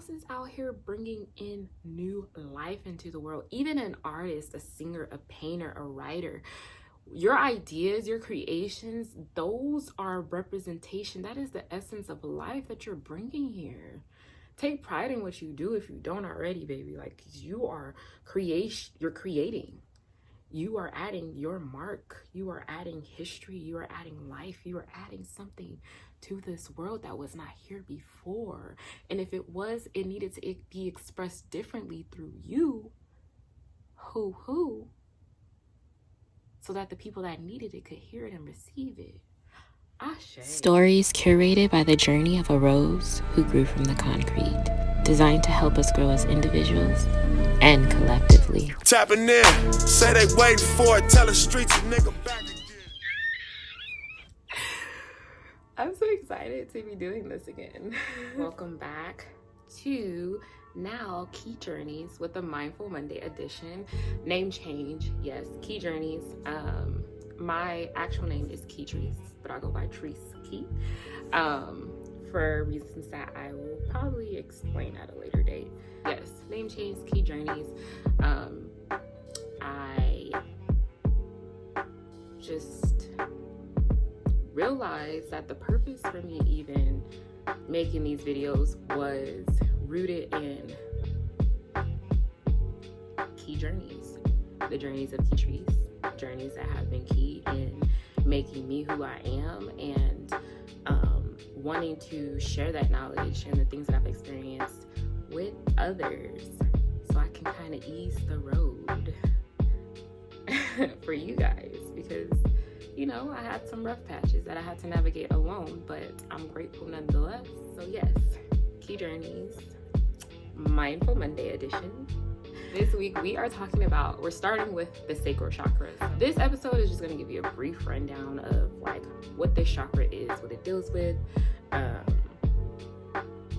else is out here bringing in new life into the world. Even an artist, a singer, a painter, a writer, your ideas, your creations, those are representation. That is the essence of life that you're bringing here. Take pride in what you do if you don't already, baby. Like, you're creating. You are adding your mark. You are adding history. You are adding life. You are adding something to this world that was not here before. And if it was, it needed to be expressed differently through you. So that the people that needed it could hear it and receive it. Ashe. Stories curated by the journey of a rose who grew from the concrete, designed to help us grow as individuals and collectively. Tapping in, say they waiting for it, tell the streets a nigga back again. I'm so excited to be doing this again. Welcome back to now Key Journeys with the Mindful Monday edition. Name change, yes, Key Journeys. My actual name is Keytrice, but I'll go by Treese Key, for reasons that I will probably explain at a later date. Yes, name change, Key Journeys. I just realized that the purpose for me even making these videos was rooted in key journeys, the journeys of Keytrice, journeys that have been key in making me who I am, and wanting to share that knowledge and the things that I've experienced with others so I can kind of ease the road for you guys, because you know, I had some rough patches that I had to navigate alone, but I'm grateful nonetheless. So yes, Key Journeys, Mindful Monday edition. This week we're starting with the Sacral Chakra. This episode is just going to give you a brief rundown of like what this chakra is, what it deals with,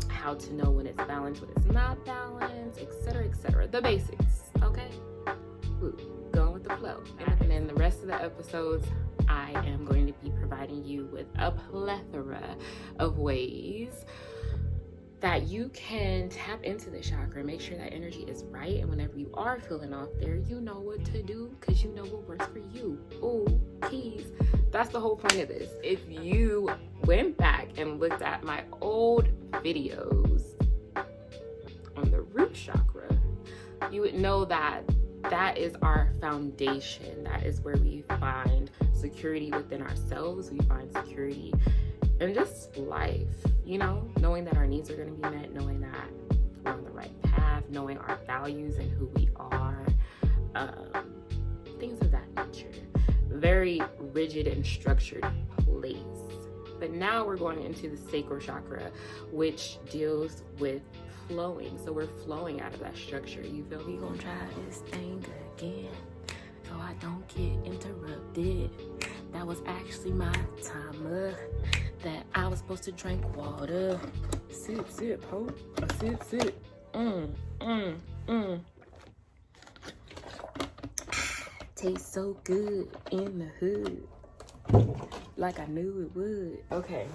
how to know when it's balanced, when it's not balanced, etc. The basics, okay? Ooh, going with the flow. And then the rest of the episodes, I am going to be providing you with a plethora of ways that you can tap into the chakra, make sure that energy is right, and whenever you are feeling off there, you know what to do because you know what works for you. Ooh, keys. That's the whole point of this. If you went back and looked at my old videos on the root chakra, you would know that that is our foundation. That is where we find security within ourselves. We find security in just life, you know, knowing that our needs are going to be met, knowing that we're on the right path, knowing our values and who we are, things of that nature. Very rigid and structured place. But now we're going into the Sacral Chakra, which deals with flowing. So we're flowing out of that structure. You feel me? Gonna try this thing again so I don't get interrupted. That was actually my timer that I was supposed to drink water. Sip, ho. Sip. Tastes so good in the hood. Like I knew it would. Okay.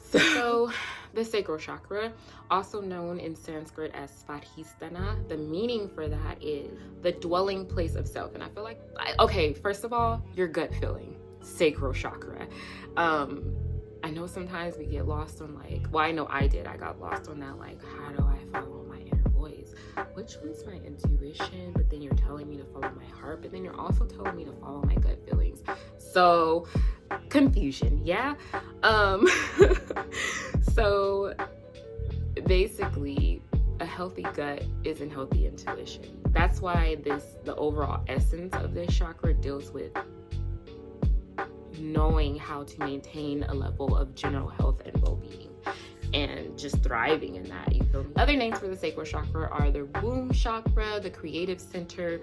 So the Sacral Chakra, also known in Sanskrit as Svadhisthana, the meaning for that is the dwelling place of self. And I feel like, okay, first of all, your gut feeling, Sacral Chakra. I know sometimes we get lost on like, well, I know I did. I got lost on that, like, how do I follow my inner voice? Which one's my intuition? But then you're telling me to follow my heart, but then you're also telling me to follow my gut feelings. So confusion, yeah? So basically, a healthy gut is a healthy intuition. That's why the overall essence of this chakra deals with knowing how to maintain a level of general health and well-being and just thriving in that, you feel me? Other names for the Sacral Chakra are the womb chakra, the creative center,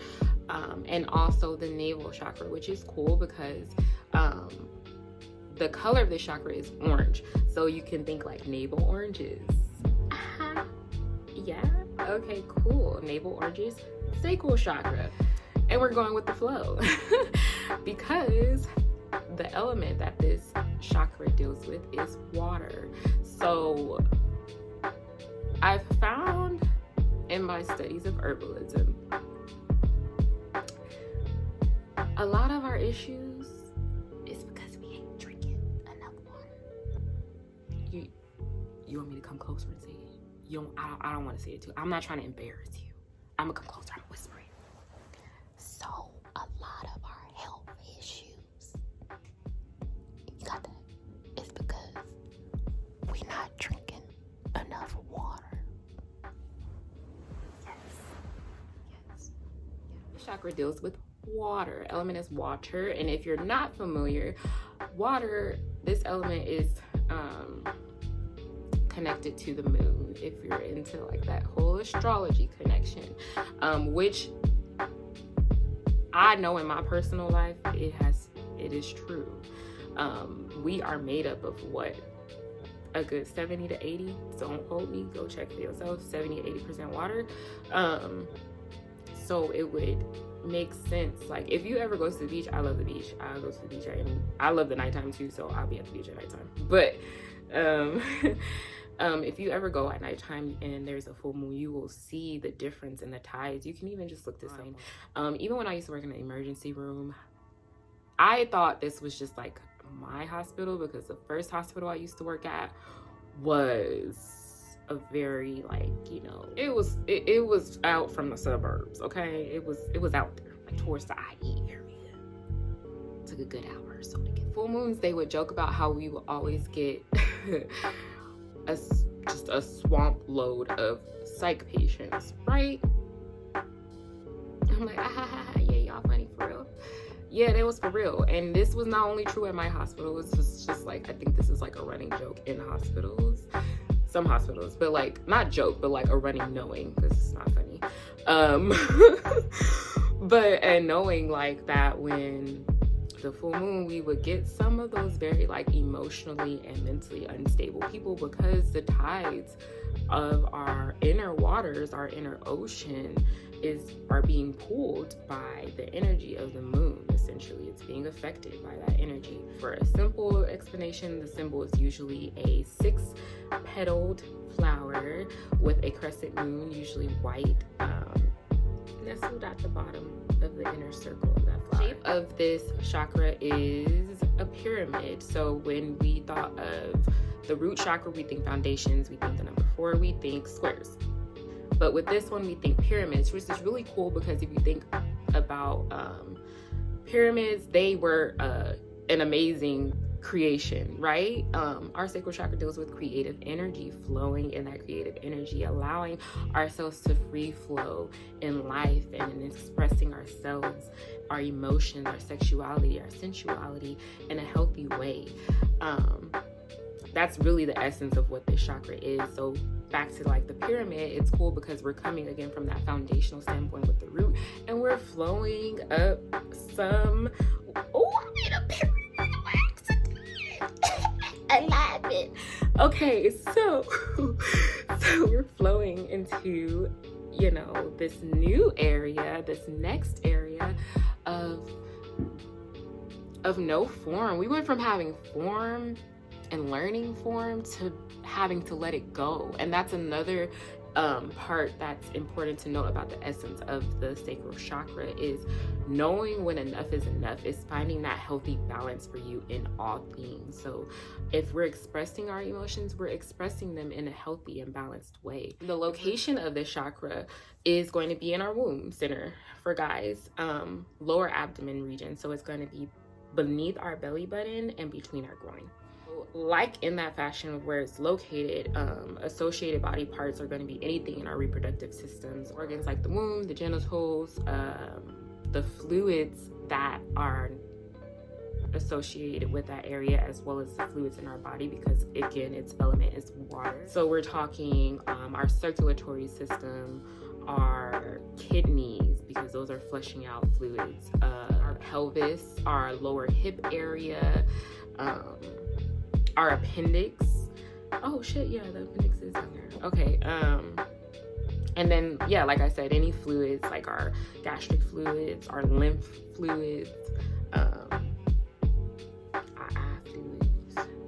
and also the navel chakra, which is cool because the color of the chakra is orange. So you can think like navel oranges. Yeah, okay, cool. Navel oranges, Sacral Chakra. And we're going with the flow because the element that this chakra deals with is water. So I've found in my studies of herbalism, a lot of our issues is because we ain't drinking enough water. You want me to come closer and say it? I don't want to say it too. I'm not trying to embarrass you. I'm gonna come closer. I'm whispering. So a lot of our health issues, you got that? It's because we're not drinking enough water. Yes. The chakra deals with water. Element is water, and if you're not familiar, water, this element is connected to the moon. If you're into like that whole astrology connection, which I know in my personal life it is true. We are made up of what, a good 70 to 80, don't hold me, go check for yourself, 70 to 80% water. So it would make sense, like if you ever go to the beach, I love the beach, I go to the beach, I love the nighttime too, so I'll be at the beach at nighttime. But if you ever go at nighttime and there's a full moon, you will see the difference in the tides. You can even just look this up. Even when I used to work in the emergency room, I thought this was just like my hospital, because the first hospital I used to work at was a very, like, you know, it was out from the suburbs, okay? It was out there, like towards the IE area. Took a good hour or so to get. Full moons, they would joke about how we will always get just a swamp load of psych patients, right? I'm like, yeah, y'all funny for real. Yeah, that was for real. And this was not only true at my hospital, it was just like, I think this is like a running joke in hospitals, some hospitals, but like, not joke, but like a running knowing, because it's not funny. But, and knowing like that when the full moon, we would get some of those very like emotionally and mentally unstable people, because the tides of our inner waters, our inner ocean are being pulled by the energy of the moon. Essentially, it's being affected by that energy. For a simple explanation, the symbol is usually a 6-petaled flower with a crescent moon, usually white, nestled at the bottom of the inner circle of that flower. The shape of this chakra is a pyramid. So when we thought of the root chakra, we think foundations, we think the number 4, we think squares. But with this one, we think pyramids, which is really cool, because if you think about pyramids, they were an amazing creation, right? Our sacral chakra deals with creative energy, flowing in that creative energy, allowing ourselves to free flow in life and in expressing ourselves, our emotions, our sexuality, our sensuality in a healthy way. That's really the essence of what this chakra is. So back to like the pyramid, it's cool because we're coming again from that foundational standpoint with the root, and we're flowing up some, I made a pyramid accident. Alignment. Okay, so we're flowing into, you know, this new area, this next area of no form. We went from having form and learning form to having to let it go. And that's another part that's important to note about the essence of the sacral chakra, is knowing when enough is enough, is finding that healthy balance for you in all things. So if we're expressing our emotions, we're expressing them in a healthy and balanced way. The location of this chakra is going to be in our womb center for guys, lower abdomen region. So it's going to be beneath our belly button and between our groin. Like in that fashion of where it's located, associated body parts are going to be anything in our reproductive systems, organs like the womb, the genitals, the fluids that are associated with that area, as well as the fluids in our body, because again, its element is water. So we're talking our circulatory system, our kidneys, because those are flushing out fluids, our pelvis, our lower hip area, our appendix. Oh shit, yeah, the appendix is down there. Okay, and then, yeah, like I said, any fluids, like our gastric fluids, our lymph fluids, our eye fluids.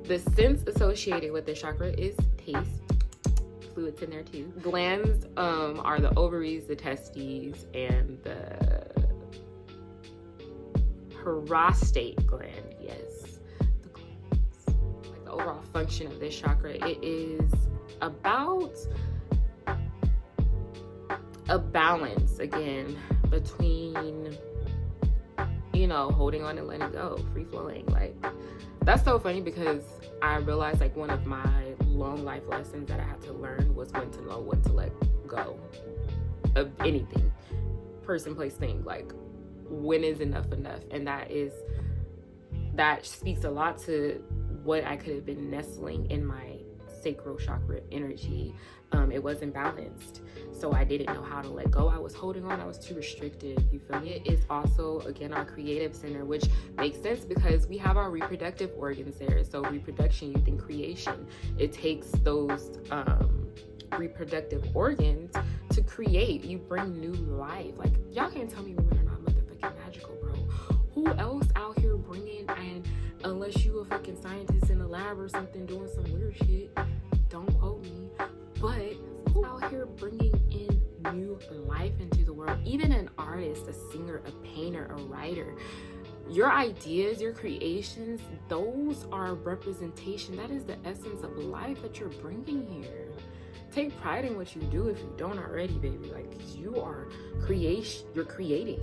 The sense associated with this chakra is taste. Fluid it's in there too. Glands are the ovaries, the testes, and the prostate gland. Yes, the glands. Like the overall function of this chakra, it is about a balance again between, you know, holding on and letting go, free flowing. Like, that's so funny because I realized like one of my long life lessons that I had to learn was when to know when to let go of anything, person, place, thing. Like, when is enough enough? And that speaks a lot to what I could have been nestling in my sacral chakra energy. It wasn't balanced, so I didn't know how to let go. I was holding on, I was too restrictive, you feel me? It is also, again, our creative center, which makes sense because we have our reproductive organs there. So reproduction, you think creation, it takes those reproductive organs to create. You bring new life. Like, y'all can't tell me women are not motherfucking magical, bro. Who else out here bringing, and unless you a fucking scientist in a lab or something doing some weird shit, don't quote me, but who's out here bringing in new life into the world? Even an artist, a singer, a painter, a writer, your ideas, your creations, those are representation. That is the essence of life that you're bringing here. Take pride in what you do if you don't already, baby. Like, you are you're creating.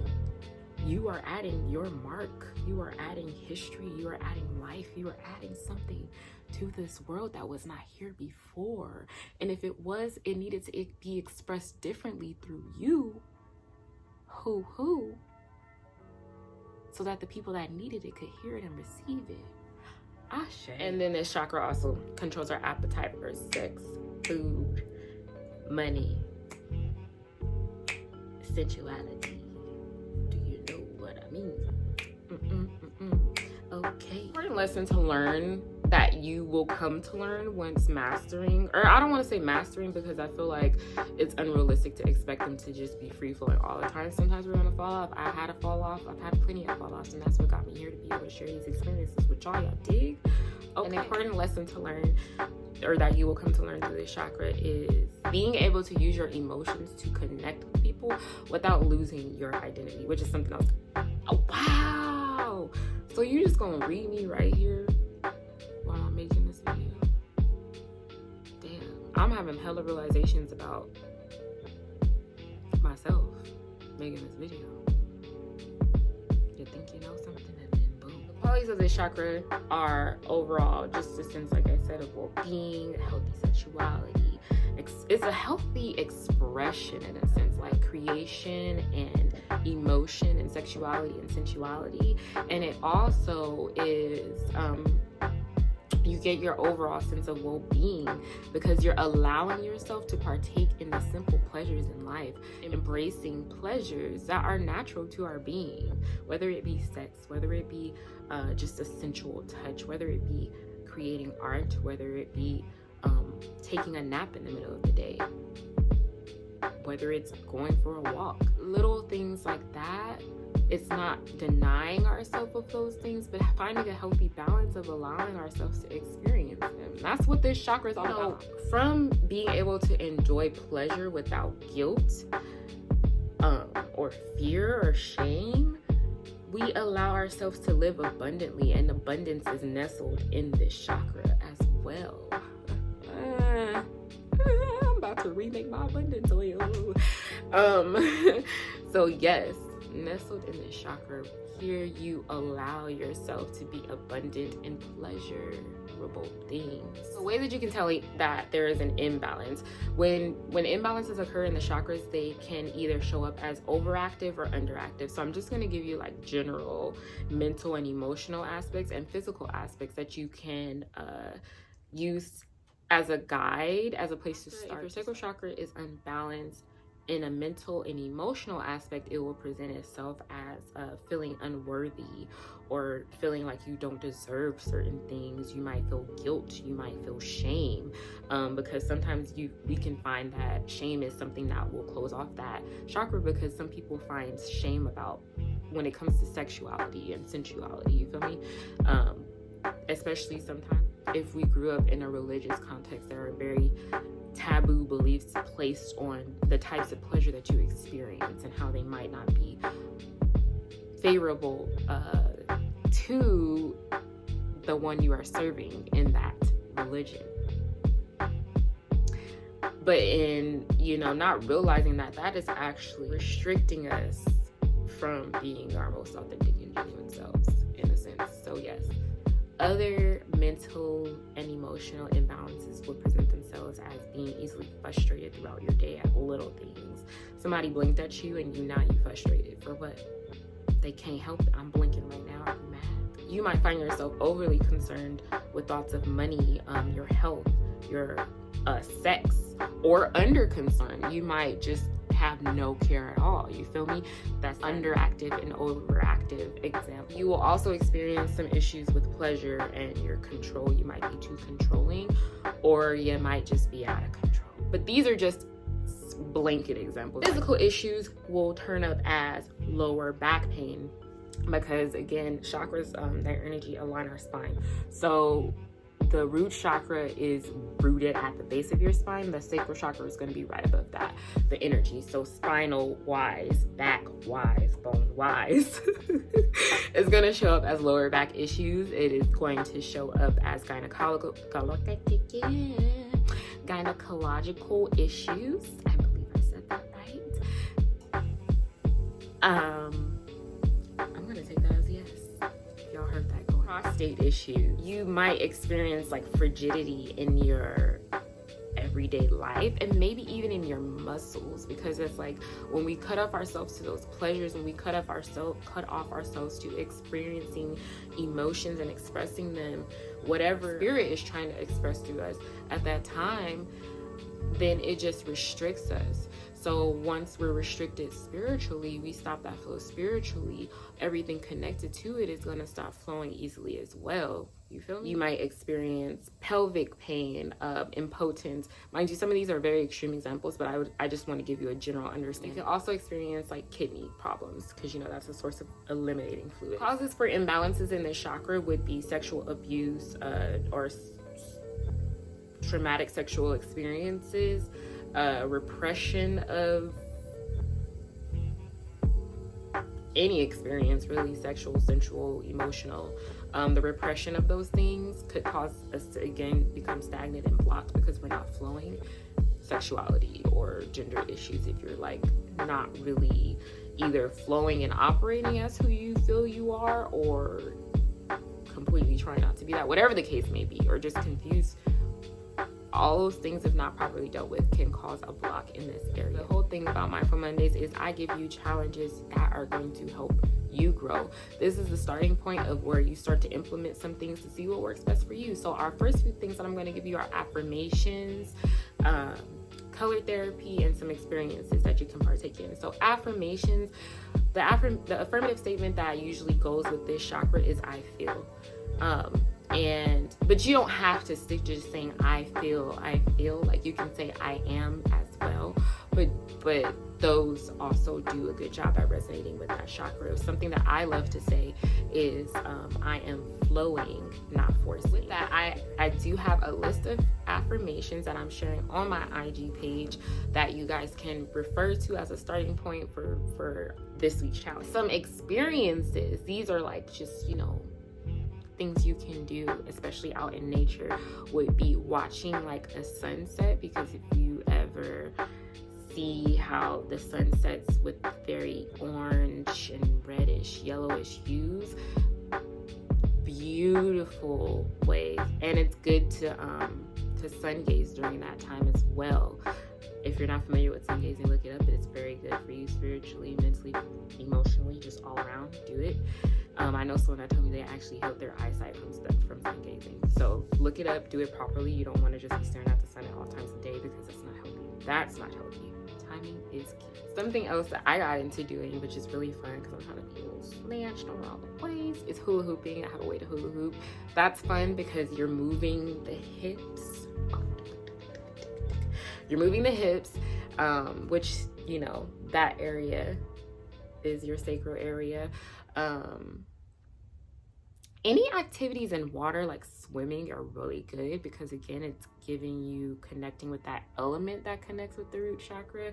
You are adding your mark. You are adding history. You are adding life. You are adding something to this world that was not here before. And if it was, it needed to be expressed differently through you. So that the people that needed it could hear it and receive it. Ashe. And then this chakra also controls our appetite for sex, food, money, sensuality. Do you know what I mean? Okay. Important lesson to learn that you will come to learn once mastering, or I don't want to say mastering because I feel like it's unrealistic to expect them to just be free flowing all the time. Sometimes we're gonna fall off. I had to fall off. I've had plenty of fall offs, and that's what got me here to be able to share these experiences with y'all. Y'all dig? Okay. An important lesson to learn, or that you will come to learn through this chakra, is being able to use your emotions to connect with people without losing your identity, which is something else. Oh, wow. So you just gonna read me right here while I'm making this video? Damn, I'm having hella realizations about myself making this video. You think you know something, and then boom. The qualities of this chakra are overall just a sense, like I said, of well-being, healthy sexuality. It's a healthy expression in a sense, like creation and emotion and sexuality and sensuality. And it also is you get your overall sense of well-being because you're allowing yourself to partake in the simple pleasures in life, embracing pleasures that are natural to our being, whether it be sex, whether it be just a sensual touch, whether it be creating art, whether it be taking a nap in the middle of the day, whether it's going for a walk. Little things like that. It's not denying ourselves of those things, but finding a healthy balance of allowing ourselves to experience them. That's what this chakra is all about. From being able to enjoy pleasure without guilt or fear or shame, we allow ourselves to live abundantly, and abundance is nestled in this chakra as well. I'm about to remake my abundance oil. So yes, nestled in this chakra, here you allow yourself to be abundant in pleasurable things. The way that you can tell that there is an imbalance, when imbalances occur in the chakras, they can either show up as overactive or underactive. So I'm just going to give you like general mental and emotional aspects and physical aspects that you can use as a guide, as a place to start. If your sacral chakra is unbalanced in a mental and emotional aspect, it will present itself as feeling unworthy or feeling like you don't deserve certain things. You might feel guilt, you might feel shame, because sometimes we can find that shame is something that will close off that chakra, because some people find shame about when it comes to sexuality and sensuality, you feel me? Especially sometimes if we grew up in a religious context, there are very taboo beliefs placed on the types of pleasure that you experience and how they might not be favorable to the one you are serving in that religion. But in, not realizing that that is actually restricting us from being our most authentic and genuine selves, in a sense. So yes, other mental and emotional imbalances will present themselves as being easily frustrated throughout your day at little things. Somebody blinked at you and now you frustrated. For what? They can't help it. I'm blinking right now. Are you mad? You might find yourself overly concerned with thoughts of money, your health, your sex, or under concern. You might just have no care at all. You feel me? That's underactive and overactive example. You will also experience some issues with pleasure and your control. You might be too controlling, or you might just be out of control. But these are just blanket examples. Physical issues will turn up as lower back pain because, again, chakras, their energy align our spine. So the root chakra is rooted at the base of your spine. The sacral chakra is going to be right above that, the energy. So spinal wise, back wise, bone wise is going to show up as lower back issues. It is going to show up as gynecological issues. I believe I said that right. I'm going to take that as yes. Y'all heard that. Prostate issue. You might experience like frigidity in your everyday life and maybe even in your muscles, because it's like when we cut off ourselves to those pleasures and we cut off ourselves to experiencing emotions and expressing them, whatever spirit is trying to express through us at that time, then it just restricts us. So once we're restricted spiritually, we stop that flow spiritually, everything connected to it is going to stop flowing easily as well. You feel me? You might experience pelvic pain, impotence. Mind you, some of these are very extreme examples, but I just want to give you a general understanding. You can also experience like kidney problems because, that's a source of eliminating fluid. Causes for imbalances in this chakra would be sexual abuse or traumatic sexual experiences, repression of any experience, really, sexual, sensual, emotional. The repression of those things could cause us to, again, become stagnant and blocked because we're not flowing. Sexuality or gender issues, if you're like not really either flowing and operating as who you feel you are, or completely trying not to be that, whatever the case may be, or just confused. All those things, if not properly dealt with, can cause a block in this area. The whole thing about Mindful Mondays is I give you challenges that are going to help you grow. This is the starting point of where you start to implement some things to see what works best for you. So our first few things that I'm going to give you are affirmations, color therapy, and some experiences that you can partake in. So affirmations, the affirmative statement that usually goes with this chakra is I feel. But you don't have to stick to just saying I feel. Like you can say I am as well, but those also do a good job at resonating with that chakra. Something that I love to say is I am flowing, not forcing. With that, I do have a list of affirmations that I'm sharing on my IG page that you guys can refer to as a starting point for this week's challenge. Some experiences, these are like just, things you can do, especially out in nature, would be watching like a sunset, because if you ever see how the sun sets with very orange and reddish, yellowish hues, beautiful waves. And it's good to sun gaze during that time as well. If you're not familiar with sun gazing, look it up. It's very good for you spiritually, mentally, emotionally, just all around. Do it. I know someone that told me they actually healed their eyesight from sun gazing. So look it up, do it properly. You don't want to just be staring at the sun at all times of day, because that's not healthy. That's not healthy. Timing is key. Something else that I got into doing, which is really fun because I'm trying to be a little snatched on all the ways, is hula hooping. I have a way to hula hoop. That's fun because you're moving the hips. You're moving the hips, which, that area is your sacral area. Any activities in water like swimming are really good because again, it's giving you connecting with that element that connects with the root chakra.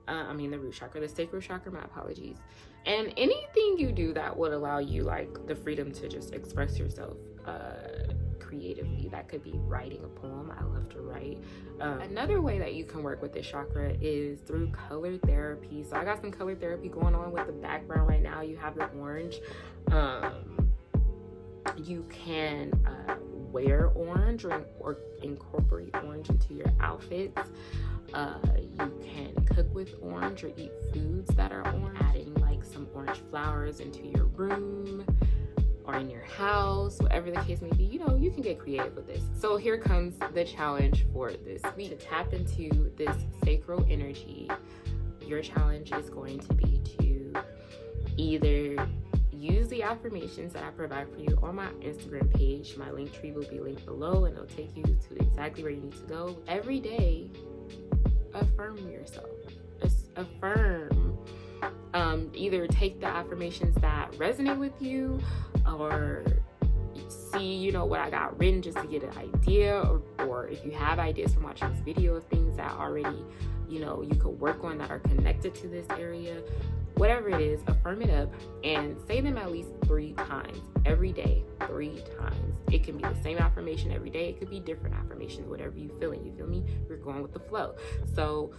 The sacral chakra, my apologies. And anything you do that would allow you like the freedom to just express yourself creatively. That could be writing a poem. I love to write. Another way that you can work with this chakra is through color therapy. So I got some color therapy going on with the background right now. You have the orange. You can wear orange or incorporate orange into your outfits. You can cook with orange or eat foods that are orange. Adding like some orange flowers into your room or in your house, whatever the case may be, you can get creative with this. So here comes the challenge for this week. To tap into this sacral energy, your challenge is going to be to either use the affirmations that I provide for you on my Instagram page. My link tree will be linked below and it'll take you to exactly where you need to go. Every day, affirm yourself. Affirm. Either take the affirmations that resonate with you or see, what I got written just to get an idea, or if you have ideas from watching this video of things that already, you could work on that are connected to this area. Whatever it is, affirm it up and say them at least 3 times every day. 3 times. It can be the same affirmation every day. It could be different affirmations, whatever you feeling. You feel me? We're going with the flow. So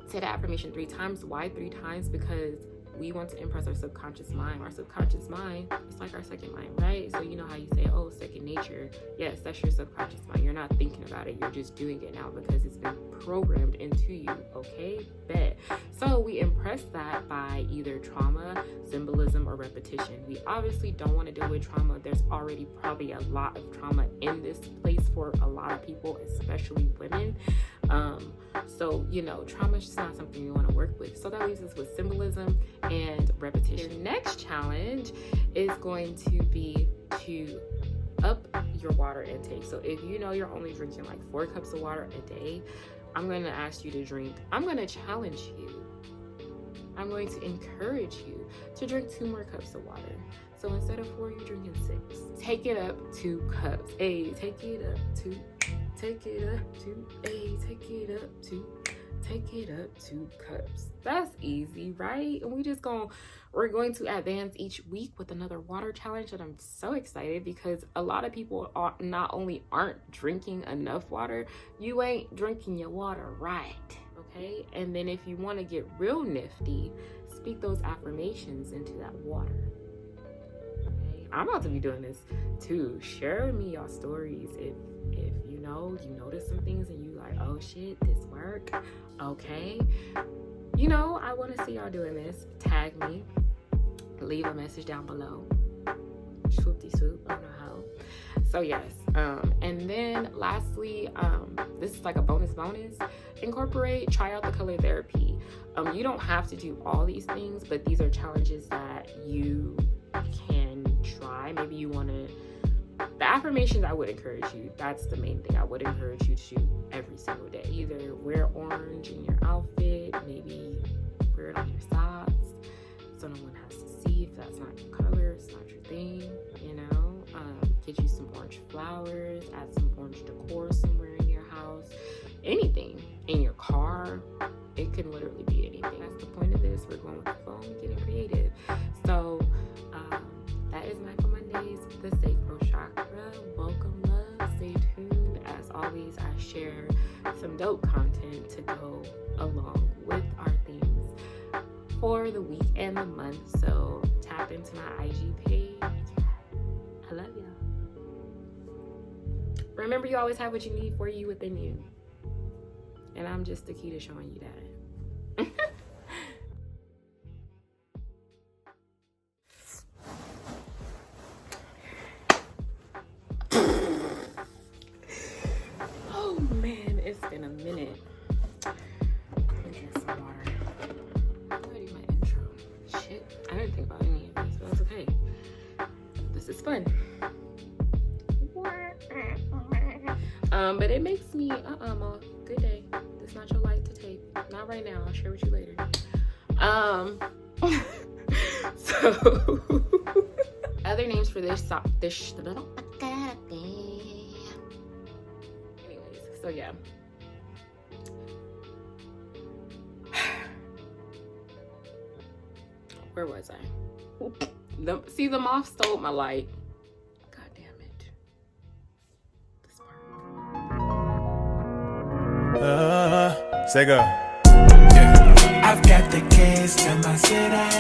say the affirmation 3 times. Why 3 times? Because we want to impress our subconscious mind. Our subconscious mind, it's like our second mind, right? So you know how you say, oh, second nature. Yes, that's your subconscious mind. You're not thinking about it. You're just doing it now because it's been programmed into you. Okay? Bet. So we impress that by either trauma, symbolism, or repetition. We obviously don't want to deal with trauma. There's already probably a lot of trauma in this place for a lot of people, especially women. So, trauma is just not something you want to work with. So that leaves us with symbolism and repetition. Your next challenge is going to be to up your water intake. So if you're only drinking like 4 cups of water a day, I'm going to ask you to drink. I'm going to challenge you. I'm going to encourage you to drink 2 more cups of water. So instead of 4, you're drinking 6. Take it up 2 cups. Hey, take it up 2. Take it up 2. Hey, take it up 2. Take it up 2 cups. That's easy, right? And we're going to advance each week with another water challenge, and I'm so excited because a lot of people aren't drinking enough water, you ain't drinking your water right. Okay? And then if you want to get real nifty, speak those affirmations into that water. Okay? I'm about to be doing this too. Share with me your stories if you notice some things and you like, oh shit, this work. Okay. I want to see y'all doing this. Tag me. Leave a message down below. Swoopty swoop. I don't know how. So yes. And then lastly, this is like a bonus. Try out the color therapy. You don't have to do all these things, but these are challenges that you can try. Maybe you want to. The affirmations, I would encourage you. That's the main thing. I would encourage you to do every single day. Either wear orange in your outfit, maybe wear it on your socks, so no one has to see if that's not your color, it's not your thing, Get you some orange flowers, add some orange decor somewhere in your house, anything in your car. It can literally be anything. That's the point of this. We're going with the phone, getting creative. So that is my Mondays, the Sacral Chakra. Welcome, love. Stay tuned. As always, I share some dope content to go along with our themes for the week and the month. So tap into my IG page. I love y'all. Remember, you always have what you need for you within you. And I'm just the key to showing you that. Oh man, it's been a minute. Let me drink some water. How do I do my intro? Shit, I didn't think about any of this, but that's okay. This is fun. But it makes me, Ma, good day. This is not your life to take. Not right now. I'll share with you later. So, other other names for this anyways, so yeah. Where was I? See, the moth stole my light. God damn it. This part. Say go. I've got the keys to my city.